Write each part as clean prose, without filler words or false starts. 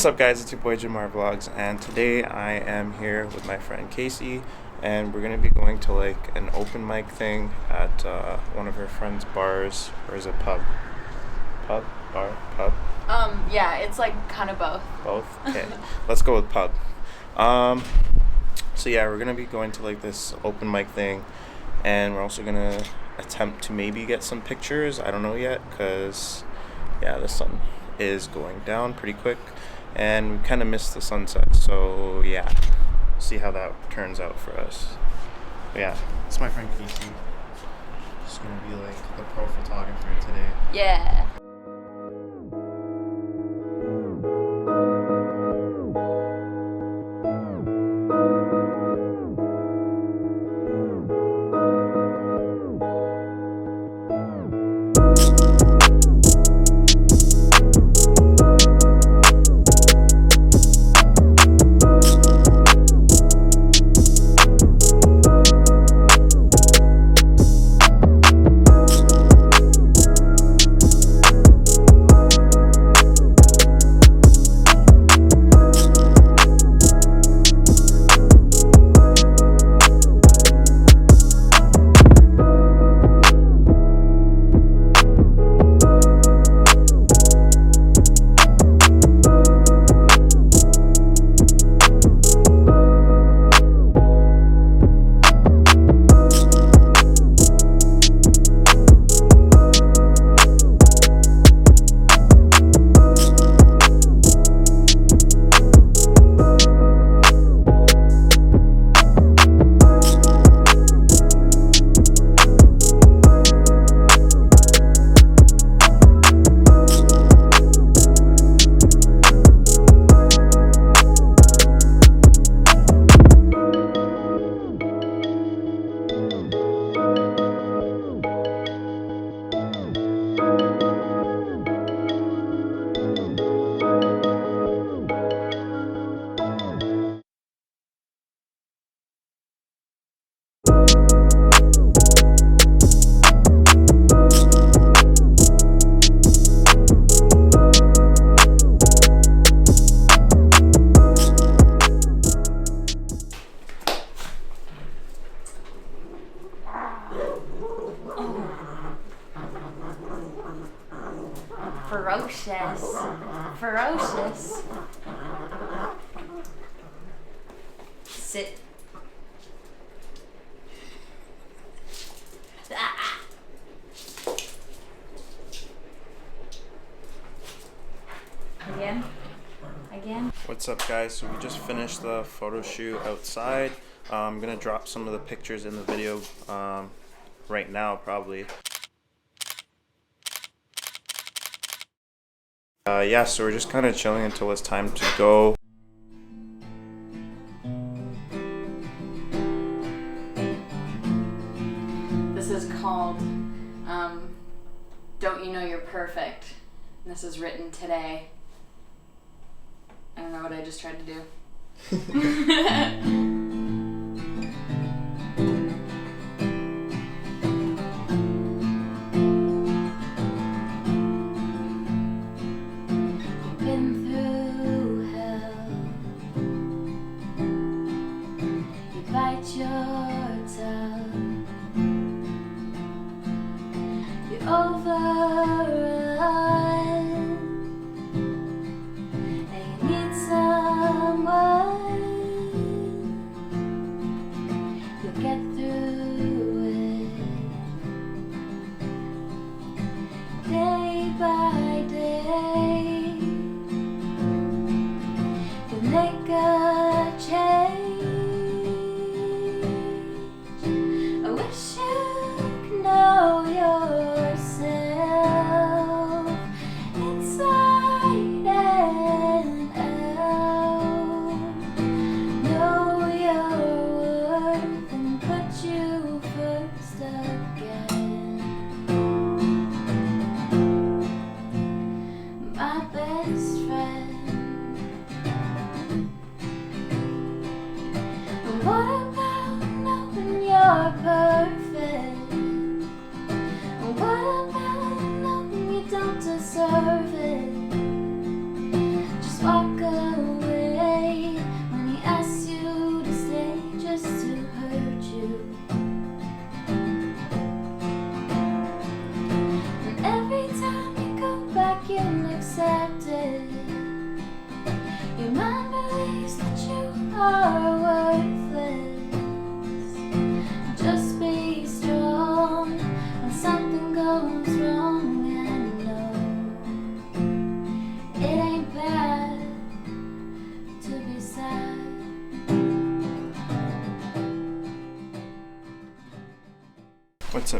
What's up guys, it's your boy JamarVlogs, and today I am here with my friend Casey, and we're going to be going to like an open mic thing at one of her friend's bars, or is it pub? Pub? Bar? Pub? Yeah, it's like kind of both. Both? Okay, let's go with pub. So yeah, we're going to be going to like this open mic thing, and we're also going to attempt to maybe get some pictures. I don't know yet, because yeah, the sun is going down pretty quick and we kind of missed the sunset, so yeah, see how that turns out for us. But yeah, it's my friend Casey. She's gonna be like the pro photographer today. Yeah. Ferocious. Sit. Again. What's up guys, so we just finished the photo shoot outside. I'm gonna drop some of the pictures in the video right now probably. Yeah, so we're just kind of chilling until it's time to go. This is called Don't You Know You're Perfect? And this is written today. I don't know what I just tried to do.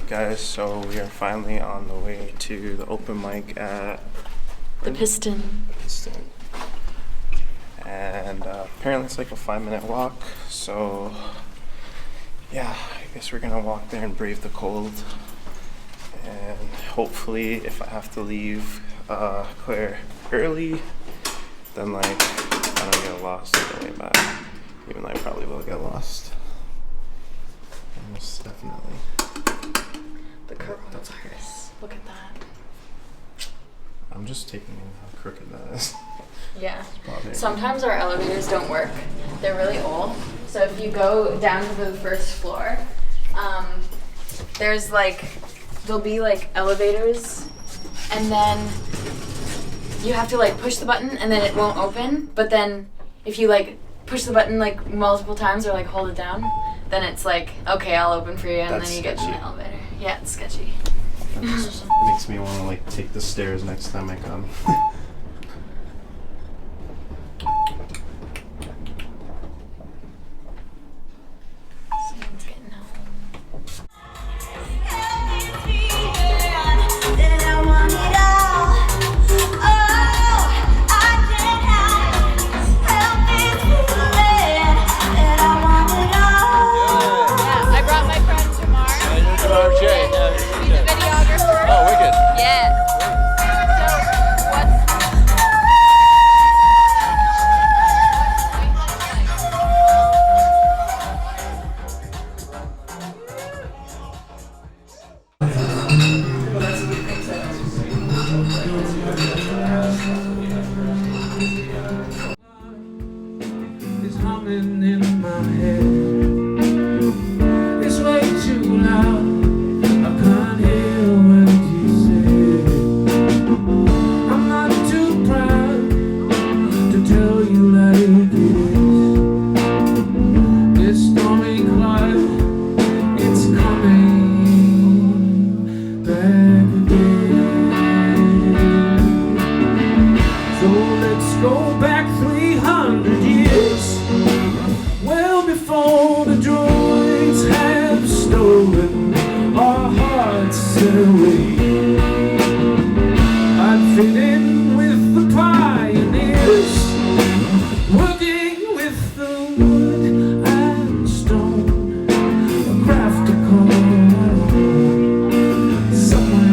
up, guys? So we are finally on the way to the open mic at The Piston. And apparently it's like a 5-minute walk. So yeah, I guess we're gonna walk there and brave the cold. And hopefully, if I have to leave Clare early, then like I don't get lost on the way back. Even though I probably will get lost. Almost definitely. The coronavirus. Look at that. I'm just taking in how crooked that is. Yeah. Sometimes our elevators don't work. They're really old. So if you go down to the first floor, there'll be like elevators, and then you have to like push the button and then it won't open. But then if you like push the button like multiple times or like hold it down, then it's like, okay, I'll open for you, and That's then you get in the elevator. Yeah, it's sketchy. That just makes me want to like take the stairs next time I come. Someone's getting home. I brought my friend Jamar. He's a videographer. Oh, wicked. Yeah. So, It's humming in my head. It's way too loud. I can't hear what you say. I'm not too proud to tell you like it is. This stormy cloud, it's coming back again. So let's go back 300 years, well before the droids have stolen our hearts away. I'd fit in with the pioneers, working with the wood and stone, craft a call somewhere.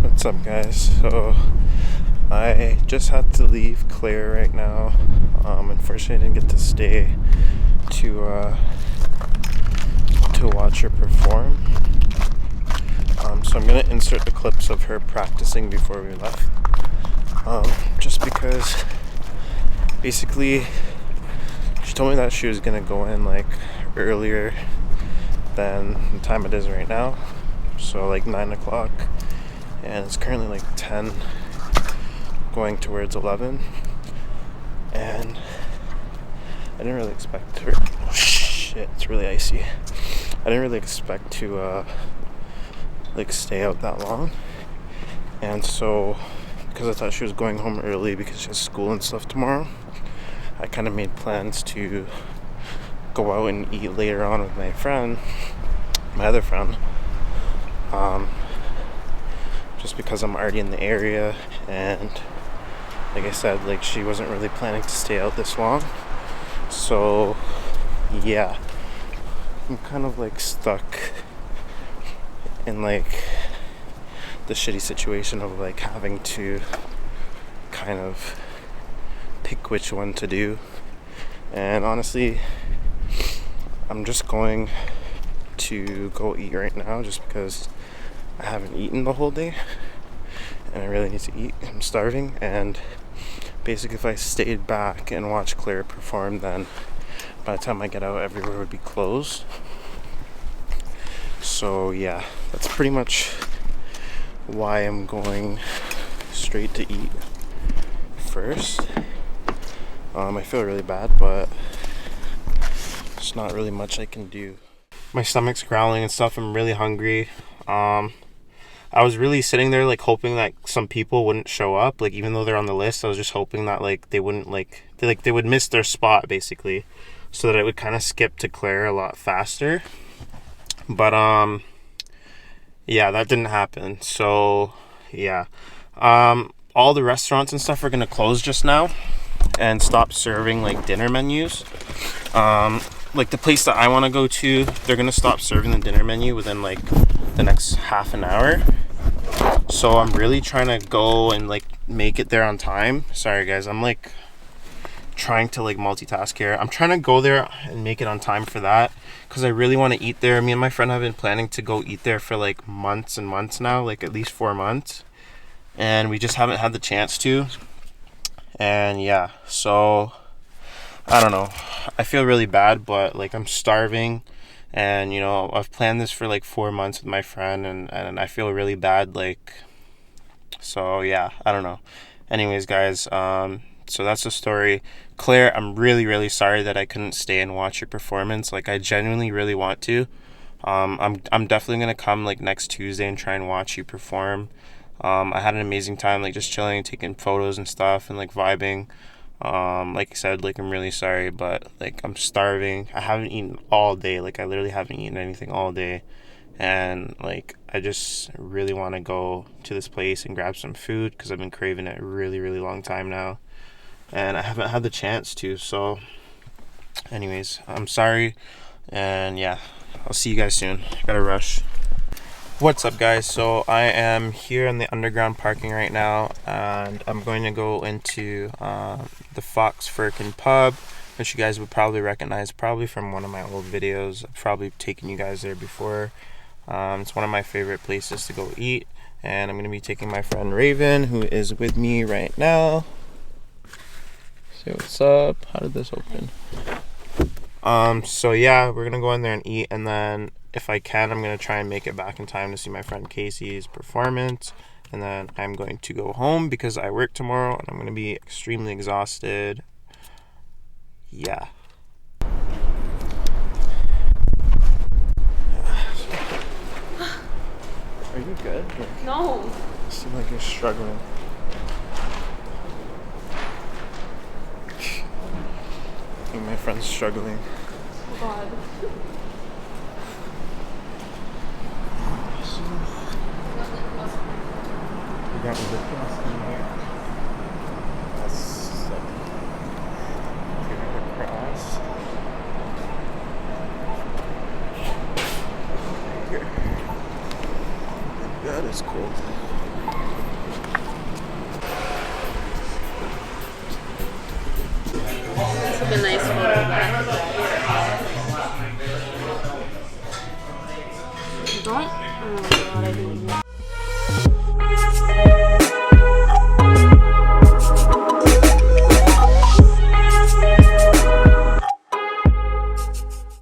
What's up, guys? So I just had to leave Clare right now. Unfortunately, I didn't get to stay to watch her perform. So I'm gonna insert the clips of her practicing before we left. Just because basically she told me that she was gonna go in like earlier than the time it is right now, so like 9 o'clock, and it's currently like 10 going towards 11, and I didn't really expect her, oh shit, it's really icy. I didn't really expect to like stay out that long, and so because I thought she was going home early because she has school and stuff tomorrow, I kind of made plans to go out and eat later on with my other friend, just because I'm already in the area, and like I said, like she wasn't really planning to stay out this long. So yeah, I'm kind of like stuck in like the shitty situation of like having to kind of pick which one to do. And honestly, I'm just going to go eat right now just because I haven't eaten the whole day and I really need to eat. I'm starving, and basically if I stayed back and watched Clare perform, then by the time I get out, everywhere would be closed. So yeah, that's pretty much why I'm going straight to eat first. I feel really bad, but there's not really much I can do. My stomach's growling and stuff. I'm really hungry. I was really sitting there like hoping that some people wouldn't show up, like even though they're on the list. I was just hoping that like they wouldn't they would miss their spot basically, so that it would kind of skip to Clare a lot faster. But yeah, that didn't happen. So yeah, all the restaurants and stuff are gonna close just now and stop serving like dinner menus. Like the place that I want to go to, they're gonna stop serving the dinner menu within like the next half an hour. So I'm really trying to go and like make it there on time. Sorry guys, I'm like trying to like multitask here. I'm trying to go there and make it on time for that, because I really want to eat there. Me and my friend have been planning to go eat there for like months and months now, like at least 4 months, and we just haven't had the chance to. And yeah, so I don't know, I feel really bad, but like I'm starving, and you know, I've planned this for like 4 months with my friend, and I feel really bad, like, so yeah, I don't know. Anyways guys, so that's the story. Claire, I'm really sorry that I couldn't stay and watch your performance. Like I genuinely really want to. I'm definitely gonna come like next Tuesday and try and watch you perform. I had an amazing time, like just chilling, taking photos and stuff, and like vibing. Like I said, like I'm really sorry, but like I'm starving. I haven't eaten all day. Like I literally haven't eaten anything all day, and like I just really want to go to this place and grab some food, because I've been craving it a really long time now, and I haven't had the chance to. So anyways, I'm sorry, and yeah, I'll see you guys soon. I gotta rush. What's up guys? So I am here in the underground parking right now, and I'm going to go into the Fox Firkin pub, which you guys would probably recognize probably from one of my old videos. I've probably taken you guys there before. It's one of my favorite places to go eat, and I'm going to be taking my friend Raven, who is with me right now. Say what's up. How did this open? So yeah, we're gonna go in there and eat, and then if I can, I'm gonna try and make it back in time to see my friend Casey's performance, and then I'm going to go home because I work tomorrow and I'm gonna be extremely exhausted. Yeah. Are you good? No. You seem like you're struggling. I think my friend's struggling. Oh God. You got the lip gloss in here. That's sick. Give it across. Here. That is cool. This is a nice photo.